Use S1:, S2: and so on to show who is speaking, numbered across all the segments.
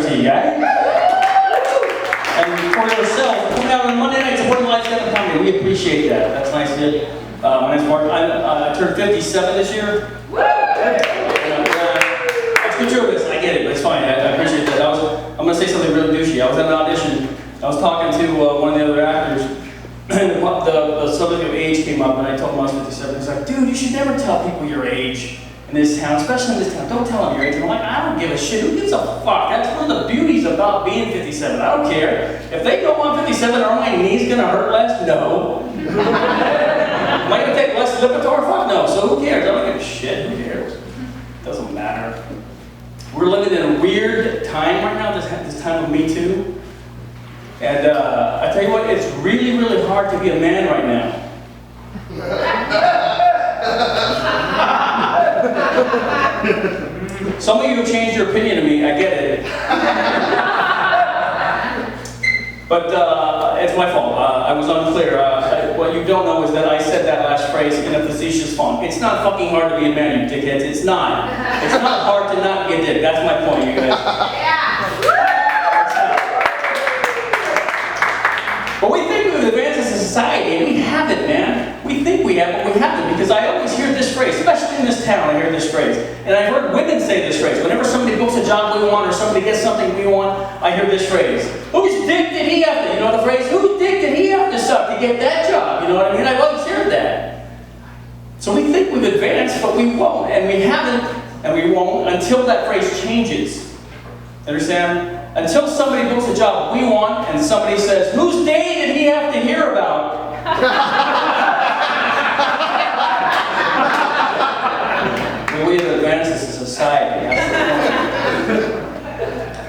S1: guarantee, right? And for yourself, coming out on Monday night supporting Live Stand-Up Comedy, we appreciate that. That's nice of you. My name's Mark. I turned 57 this year. It's gratuitous, I get it, but it's fine. I appreciate that. I'm going to say something really douchey. I was at an audition. I was talking to one of the other actors, and the subject of age came up, and I told him I was 57. He's like, dude, you should never tell people your age in this town, especially in this town. Don't tell them your age. And I'm like, I don't give a shit. Who gives a fuck? That's one of the beauties about being 57. I don't care. If they know I'm 57, are my knees going to hurt less? No. Am I going to take less Lipitor? Fuck no. So who cares? I don't give a shit. Who cares? Doesn't matter. We're living in a weird time right now, this time of Me Too. And I tell you what, it's really, really hard to be a man right now. Some of you have changed your opinion of me, I get it. But it's my fault. I was unclear. What you don't know is that I said that last phrase in a facetious font. It's not fucking hard to be a man, you dickheads. It's not. It's not hard to not be a dick. That's my point, you guys. But we think we've advanced as a society, and we haven't, man. We think we have, but we haven't, because I always hear this phrase, especially in this town, I hear this phrase. And I've heard women say this phrase. Whenever somebody books a job we want, or somebody gets something we want, I hear this phrase. Whose dick did he have to, you know the phrase? Whose dick did he have to suck to get that job? You know what I mean? I've always heard that. So we think we've advanced, but we won't, and we haven't, and we won't until that phrase changes. Understand? Until somebody books a job we want, and somebody says, whose day did he have to hear about? We have advanced as a society.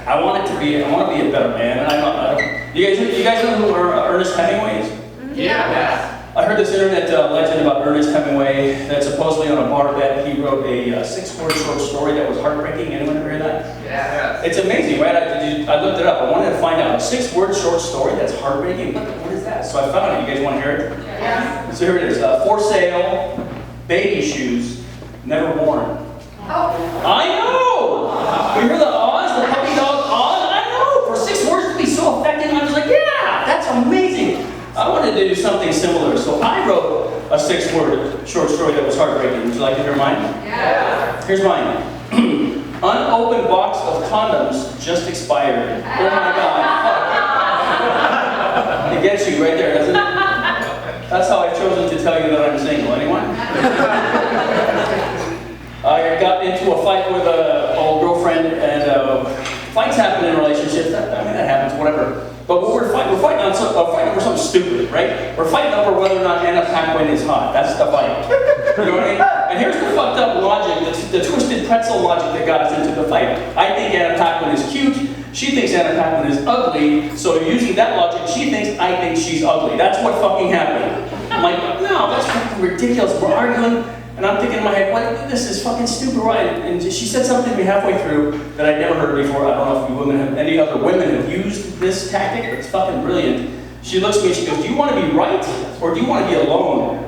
S1: I want to be a better man. And you guys know who Ernest Hemingway is?
S2: Yeah.
S1: I heard this internet legend about Ernest Hemingway that supposedly on a bar bet he wrote a 6-word short story that was heartbreaking. Anyone ever hear that?
S2: Yeah.
S1: It's amazing, right? I looked it up. I wanted to find out a 6-word short story that's heartbreaking. What is that? So I found it. You guys want to hear it?
S2: Yeah.
S1: So here it is. For sale, baby shoes, never worn.
S2: Oh.
S1: I know! You hear the Oz, the puppy dog Oz? I know! For 6 words to be so effective, I was like, yeah! That's amazing! I wanted to do something similar, so I wrote a 6-word short story that was heartbreaking. Would you like to hear mine?
S2: Yeah.
S1: Here's mine. Unopened box of condoms just expired. Oh my God, fuck. It gets you right there, doesn't it? That's how I've chosen to tell you that I'm single. Anyone? I got into a fight with an old girlfriend, and fights happen in relationships. I mean, that happens, whatever. But we're fighting over something stupid, right? We're fighting over whether or not Anna Paquin is hot. That's the fight. You know what I mean? And here's the fucked up logic, the twisted pretzel logic that got us into the fight. I think Anna Paquin is cute. She thinks Anna Paquin is ugly. So using that logic, she thinks I think she's ugly. That's what fucking happened. I'm like, no, that's fucking ridiculous. We're arguing. And I'm thinking in my head, what? This is fucking stupid, right? And she said something to me halfway through that I'd never heard before. I don't know if any other women have used this tactic, but it's fucking brilliant. She looks at me and she goes, do you want to be right or do you want to be alone?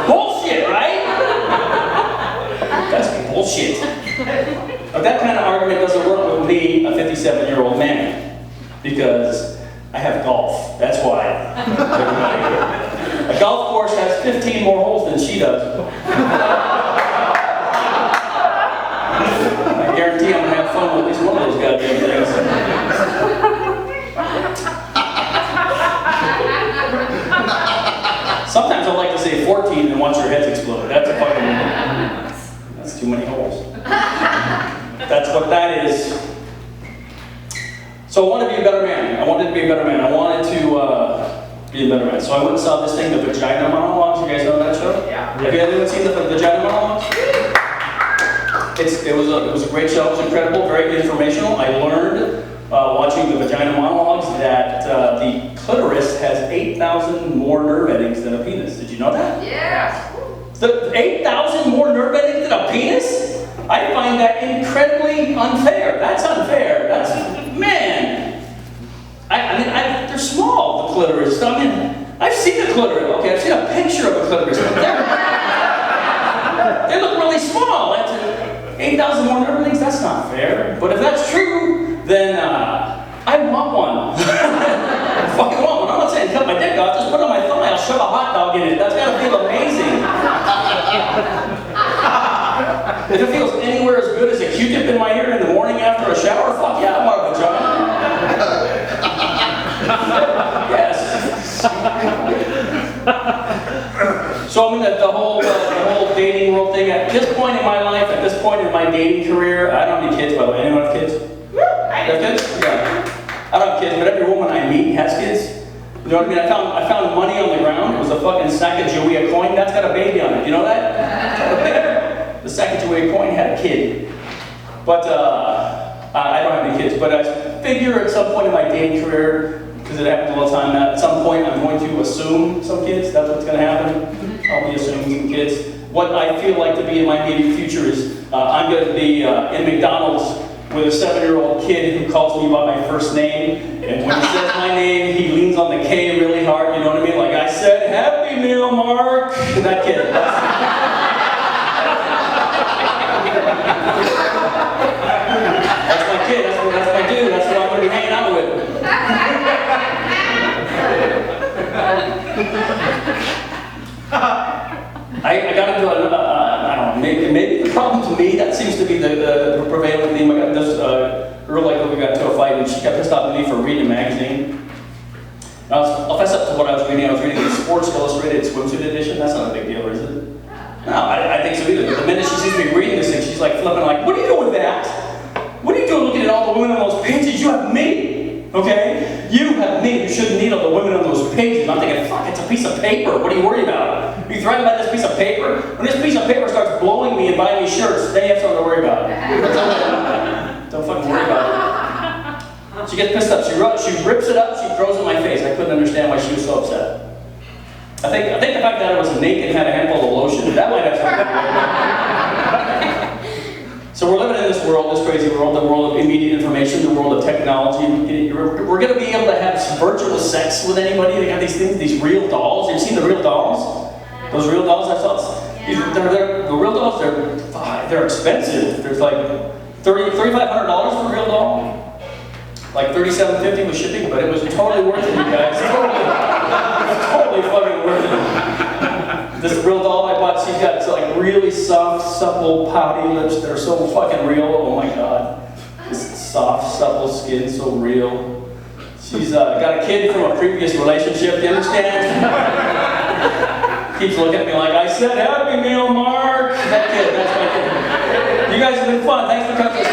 S1: Bullshit, right? That's bullshit. But that kind of argument doesn't work with me, a 57-year-old man, because I have golf. That's why. A golf course has 15 more holes than she does. I guarantee I'm going to have fun with at least one of those goddamn things. Sometimes I like to say 14 and watch your heads explode. That's too many holes. That's what that is. So I wanted to be a better man. I wanted to be a better man. I wanted to be a better man. So I went and saw this thing, the Vagina Monologues. You guys know that show?
S2: Yeah.
S1: Have you anyone seen the Vagina Monologues? It was a great show. It was incredible, very informational. I learned watching the Vagina Monologues that the clitoris has 8,000 more nerve endings than a penis. Did you know that?
S2: Yeah.
S1: The 8,000 more nerve endings than a penis? I find that incredibly unfair. That's unfair. That's, man. I mean, they're small, the clitoris. I mean, I've seen the clitoris. Okay, I've seen a picture of a clitoris. They look really small. That's 8,000 8,000 more nerdlings? That's not fair. But if that's true, then I want one. I fucking want one. I'm not saying cut my dick off, just put it on my thigh, I'll shove a hot dog in it. That's gotta feel amazing. If it feels anywhere as good as a Q-tip in my ear in the morning after a shower, fuck yeah, I want a vagina. Yes. So I mean the whole dating world thing. At this point in my life, at this point in my dating career, I don't have any kids, by the way. Anyone have kids? You have kids? Yeah. I don't have kids, but every woman I meet has kids. You know what I mean? I found money on the ground. It was a fucking sack of Joey coin. That's got a baby on it. You know that? The sack of Joey coin had a kid. But I don't have any kids. But I figure at some point in my dating career, because it happens all the time, that at some point I'm going to assume some kids. That's what's going to happen. I'll be assuming some kids. What I feel like to be in my immediate future is I'm going to be in McDonald's with a 7-year-old kid who calls me by my first name. And when he says my name, he leans on the K really hard. You know what I mean? Like I said, Happy Meal, Mark. That kid. That's my kid. That's my dude. That's what I'm going to be hanging out with. I got into I don't know, maybe the problem to me, that seems to be the prevailing theme. I got this girl we got into a fight and she got pissed off at me for reading a magazine. I'll fess up to what I was reading. I was reading the Sports Illustrated swimsuit edition. That's not a big deal, is it? No, I think so either. But the minute she sees me reading this thing, she's like flipping like, what are you doing with that? What are you doing looking at all the women on those pages? You have me. Okay? You have me. You shouldn't need all the women on those pages. I'm thinking, fuck, it's a piece of paper. What are you worried about? Are you threatened by this piece of paper? When this piece of paper starts blowing me and buying me shirts, then you have something to worry about. Don't fucking worry about it. She gets pissed up. She rips it up. She throws it in my face. I couldn't understand why she was so upset. I think the fact that I was naked and had a handful of lotion, that might have something to do with it. So we're living in this world, this crazy world, the world of immediate information, the world of technology. We're going to be able to have some virtual sex with anybody. They got these things, these real dolls. Have you seen the real dolls? Those real dolls, I saw. The real dolls, they're expensive. There's like $3,500 for a real doll. Like $3,750 with shipping, but it was totally worth it, you guys. Totally fucking worth it. This real doll I bought, she's got like really soft, supple, pouty lips that are so fucking real. Oh my god. This soft, supple skin, so real. She's got a kid from a previous relationship, you understand? Keeps looking at me like, I said, Happy Meal, Mark. That kid, that's my kid. You guys have been fun. Thanks for coming.